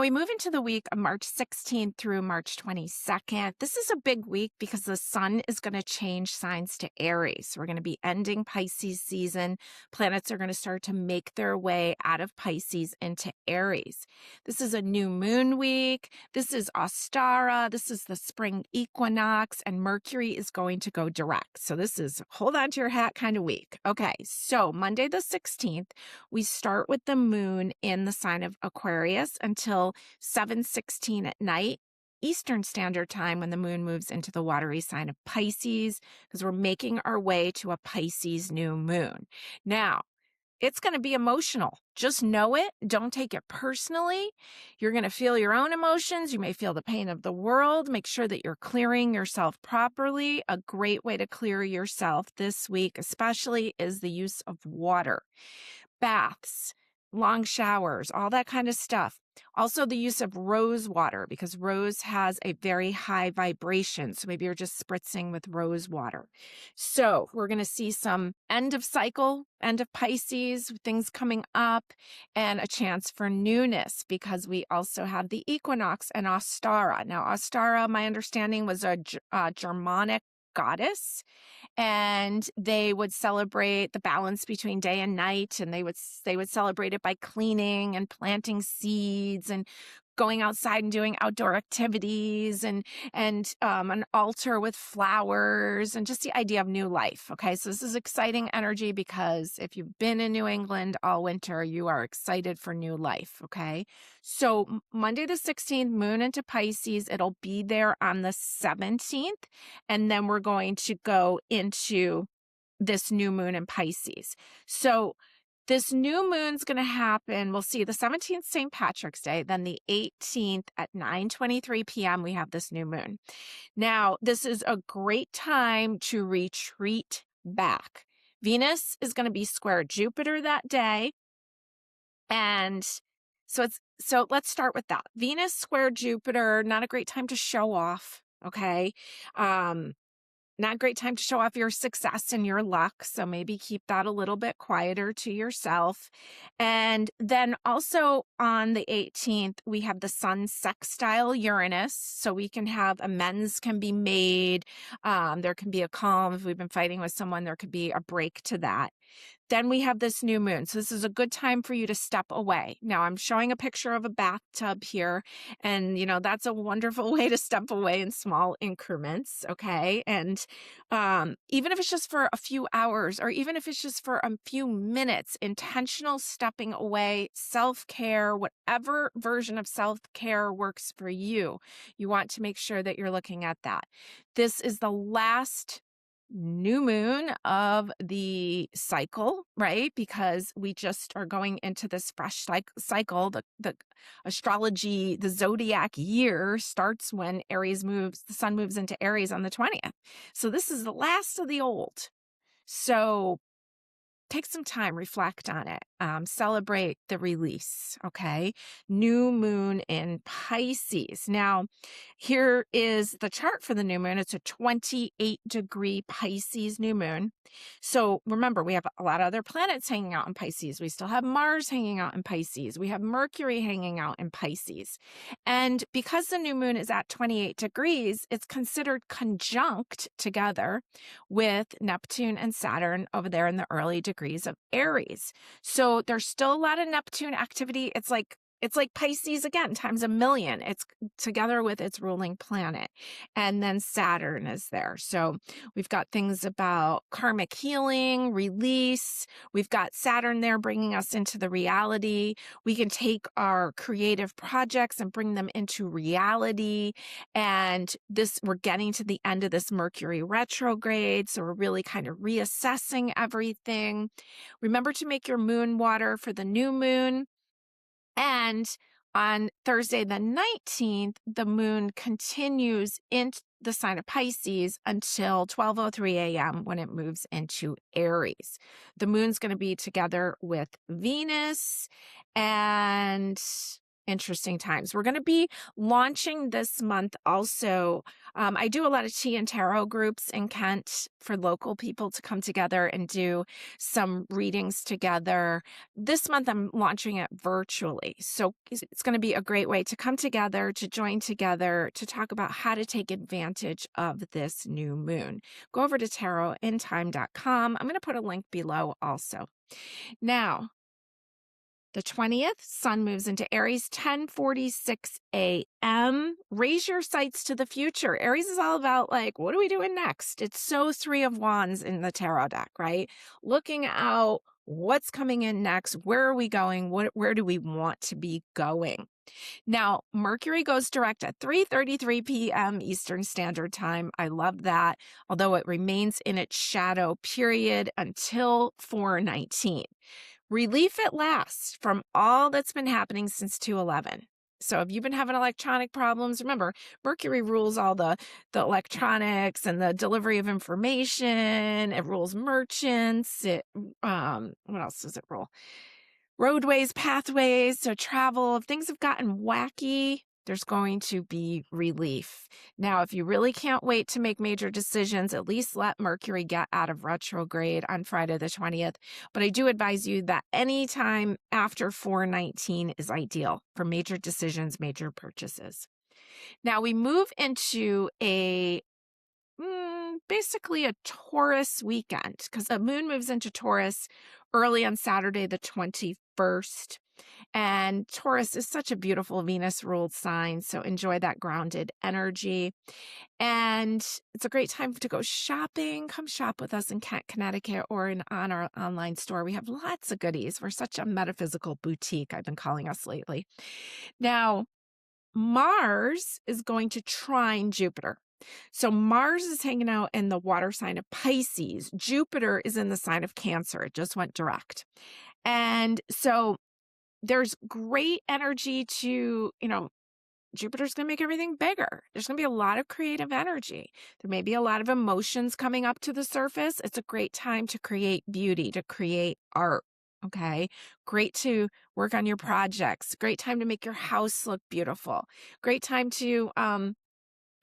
Now we move into the week of March 16th through March 22nd. This is a big week because the sun is going to change signs to Aries. We're going to be ending Pisces season. Planets are going to start to make their way out of Pisces into Aries. This is a new moon week. This is Ostara. This is the spring equinox, and Mercury is going to go direct. So this is hold on to your hat kind of week. Okay, so Monday the 16th, we start with the moon in the sign of Aquarius until 7:16 at night Eastern Standard Time, when the moon moves into the watery sign of Pisces, because we're making our way to a Pisces new moon. Now, it's going to be emotional. Just know it. Don't take it personally. You're going to feel your own emotions. You may feel the pain of the world. Make sure that you're clearing yourself properly. A great way to clear yourself this week, especially, is the use of water. Baths, long showers, all that kind of stuff. Also the use of rose water, because rose has a very high vibration. So maybe you're just spritzing with rose water. So we're going to see some end of cycle, end of Pisces, things coming up, and a chance for newness, because we also have the equinox and Ostara. Now, Ostara, my understanding, was a Germanic goddess, and they would celebrate the balance between day and night, and they would celebrate it by cleaning and planting seeds and going outside and doing outdoor activities, and an altar with flowers, and just the idea of new life. Okay, so this is exciting energy, because if you've been in New England all winter, you are excited for new life. Okay, so Monday the 16th, moon into Pisces. It'll be there on the 17th, and then we're going to go into this new moon in Pisces. So this new moon's going to happen. We'll see the 17th, St. Patrick's Day. Then the 18th at 9:23 p.m., we have this new moon. Now, this is a great time to retreat back. Venus is going to be square Jupiter that day. And so let's start with that. Venus square Jupiter, not a great time to show off. Okay. Not a great time to show off your success and your luck. So maybe keep that a little bit quieter to yourself. And then also on the 18th, we have the sun sextile Uranus. So we can have amends can be made. There can be a calm. If we've been fighting with someone, there could be a break to that. Then we have this new moon. So this is a good time for you to step away. Now, I'm showing a picture of a bathtub here, and that's a wonderful way to step away in small increments. Okay. And even if it's just for a few hours, or even if it's just for a few minutes, intentional stepping away, self-care, whatever version of self-care works for you, you want to make sure that you're looking at that. This is the last new moon of the cycle, right? Because we just are going into this fresh cycle. The astrology, the zodiac year starts when the sun moves into Aries on the 20th. So this is the last of the old. So take some time, reflect on it, celebrate the release, okay? New moon in Pisces. Now, here is the chart for the new moon. It's a 28-degree Pisces new moon. So remember, we have a lot of other planets hanging out in Pisces. We still have Mars hanging out in Pisces. We have Mercury hanging out in Pisces. And because the new moon is at 28 degrees, it's considered conjunct together with Neptune and Saturn over there in the early degrees of Aries. So there's still a lot of Neptune activity. It's like Pisces again, times a million. It's together with its ruling planet. And then Saturn is there. So we've got things about karmic healing, release. We've got Saturn there bringing us into the reality. We can take our creative projects and bring them into reality. And we're getting to the end of this Mercury retrograde. So we're really kind of reassessing everything. Remember to make your moon water for the new moon. And on Thursday, the 19th, the moon continues into the sign of Pisces until 12:03 a.m. when it moves into Aries. The moon's going to be together with Venus and interesting times. We're going to be launching this month also. I do a lot of tea and tarot groups in Kent for local people to come together and do some readings together. This month, I'm launching it virtually. So it's going to be a great way to come together, to join together, to talk about how to take advantage of this new moon. Go over to tarotin.time.com. I'm going to put a link below also. Now, the 20th, Sun moves into Aries, 10:46 a.m. Raise your sights to the future. Aries is all about like, what are we doing next? It's so 3 of Wands in the tarot deck, right? Looking out, what's coming in next? Where are we going? Where do we want to be going? Now, Mercury goes direct at 3:33 p.m. Eastern Standard Time. I love that, although it remains in its shadow period until 4:19. Relief at last from all that's been happening since 2/11. So if you've been having electronic problems, remember, Mercury rules all the electronics and the delivery of information. It rules merchants. What else does it rule? Roadways, pathways, so travel. If things have gotten wacky, there's going to be relief. Now, if you really can't wait to make major decisions, at least let Mercury get out of retrograde on Friday the 20th. But I do advise you that any time after 4/19 is ideal for major decisions, major purchases. Now we move into basically a Taurus weekend, because the moon moves into Taurus early on Saturday the 21st. And Taurus is such a beautiful Venus-ruled sign, so enjoy that grounded energy. And it's a great time to go shopping. Come shop with us in Kent, Connecticut, or on our online store. We have lots of goodies. We're such a metaphysical boutique, I've been calling us lately. Now, Mars is going to trine Jupiter. So Mars is hanging out in the water sign of Pisces. Jupiter is in the sign of Cancer. It just went direct. And so there's great energy to, Jupiter's going to make everything bigger. There's going to be a lot of creative energy. There may be a lot of emotions coming up to the surface. It's a great time to create beauty, to create art. Okay. Great to work on your projects. Great time to make your house look beautiful. Great time to,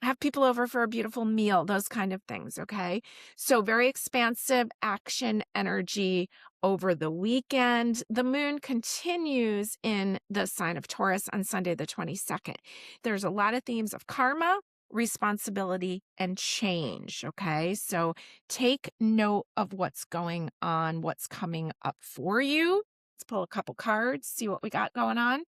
have people over for a beautiful meal, those kind of things, okay? So very expansive action energy over the weekend. The moon continues in the sign of Taurus on Sunday the 22nd. There's a lot of themes of karma, responsibility, and change, okay? So take note of what's going on, what's coming up for you. Let's pull a couple cards, see what we got going on.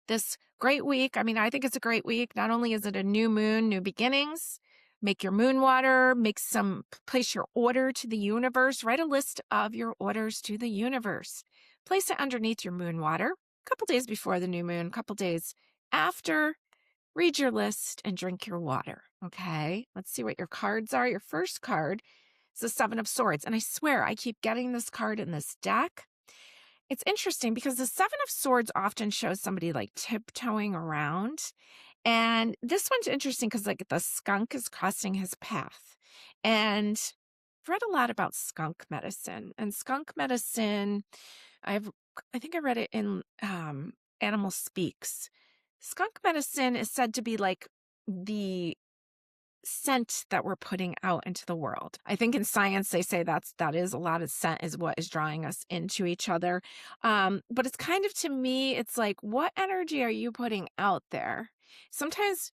This great week. I think it's a great week. Not only is it a new moon, new beginnings, make your moon water, place your order to the universe, write a list of your orders to the universe. Place it underneath your moon water, a couple days before the new moon, a couple days after. Read your list and drink your water. Okay, let's see what your cards are. Your first card is the 7 of Swords. And I swear I keep getting this card in this deck. It's interesting because the 7 of Swords often shows somebody like tiptoeing around. And this one's interesting because like the skunk is crossing his path. And I've read a lot about skunk medicine. And skunk medicine, I think I read it in Animal Speaks. Skunk medicine is said to be like the scent that we're putting out into the world. I think in science they say that is a lot of scent is what is drawing us into each other. But it's kind of, to me, it's like, what energy are you putting out there? Sometimes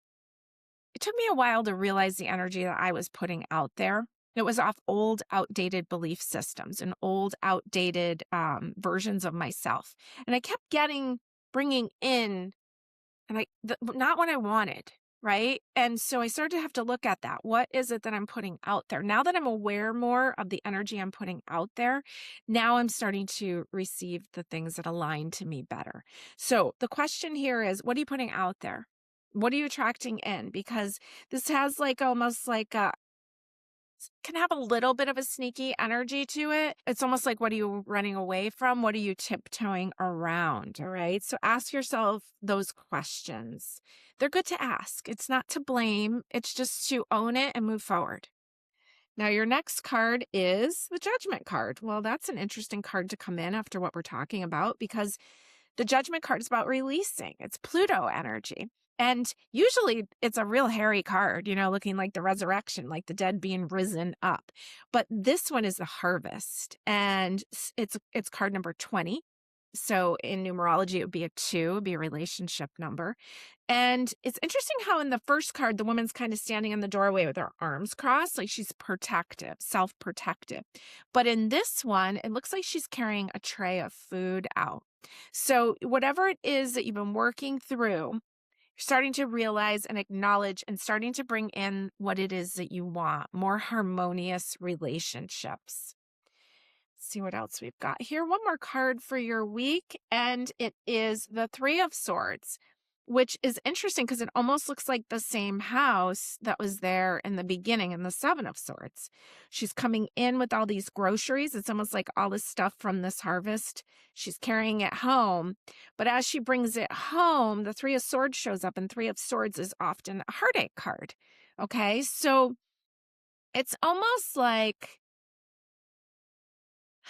it took me a while to realize the energy that I was putting out there. It was off old, outdated belief systems and old, outdated versions of myself. And I kept bringing in, and not what I wanted. Right. And so I started to have to look at that. What is it that I'm putting out there? Now that I'm aware more of the energy I'm putting out there, now I'm starting to receive the things that align to me better. So the question here is, what are you putting out there? What are you attracting in? Because this has like almost like can have a little bit of a sneaky energy to it. It's almost like, what are you running away from? What are you tiptoeing around? All right. So ask yourself those questions. They're good to ask. It's not to blame. It's just to own it and move forward. Now, your next card is the Judgment card. Well, that's an interesting card to come in after what we're talking about, because The Judgment card is about releasing. It's Pluto energy. And usually it's a real hairy card, you know, looking like the resurrection, like the dead being risen up. But this one is the harvest, and it's card number 20. So in numerology, it would be a 2, it would be a relationship number. And it's interesting how in the first card, the woman's kind of standing in the doorway with her arms crossed, like she's protective, self-protective. But in this one, it looks like she's carrying a tray of food out. So whatever it is that you've been working through, you're starting to realize and acknowledge and starting to bring in what it is that you want, more harmonious relationships. See what else we've got here. One more card for your week, and it is the 3 of Swords, which is interesting because it almost looks like the same house that was there in the beginning in the 7 of Swords. She's coming in with all these groceries. It's almost like all this stuff from this harvest. She's carrying it home. But as she brings it home, the 3 of Swords shows up, and 3 of Swords is often a heartache card. Okay, so it's almost like,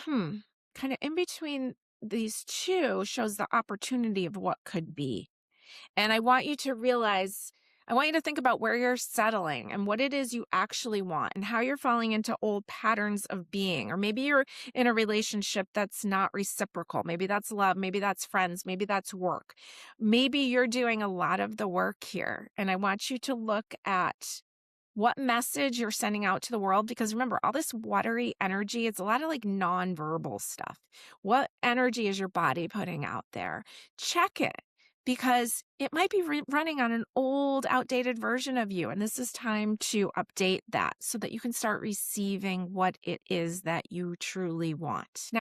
kind of in between these two shows the opportunity of what could be. And I want you to realize, I want you to think about where you're settling and what it is you actually want and how you're falling into old patterns of being. Or maybe you're in a relationship that's not reciprocal. Maybe that's love. Maybe that's friends. Maybe that's work. Maybe you're doing a lot of the work here. And I want you to look at what message you're sending out to the world, because remember, all this watery energy, it's a lot of like nonverbal stuff. What energy is your body putting out there? Check it, because it might be running on an old, outdated version of you. And this is time to update that so that you can start receiving what it is that you truly want. Now,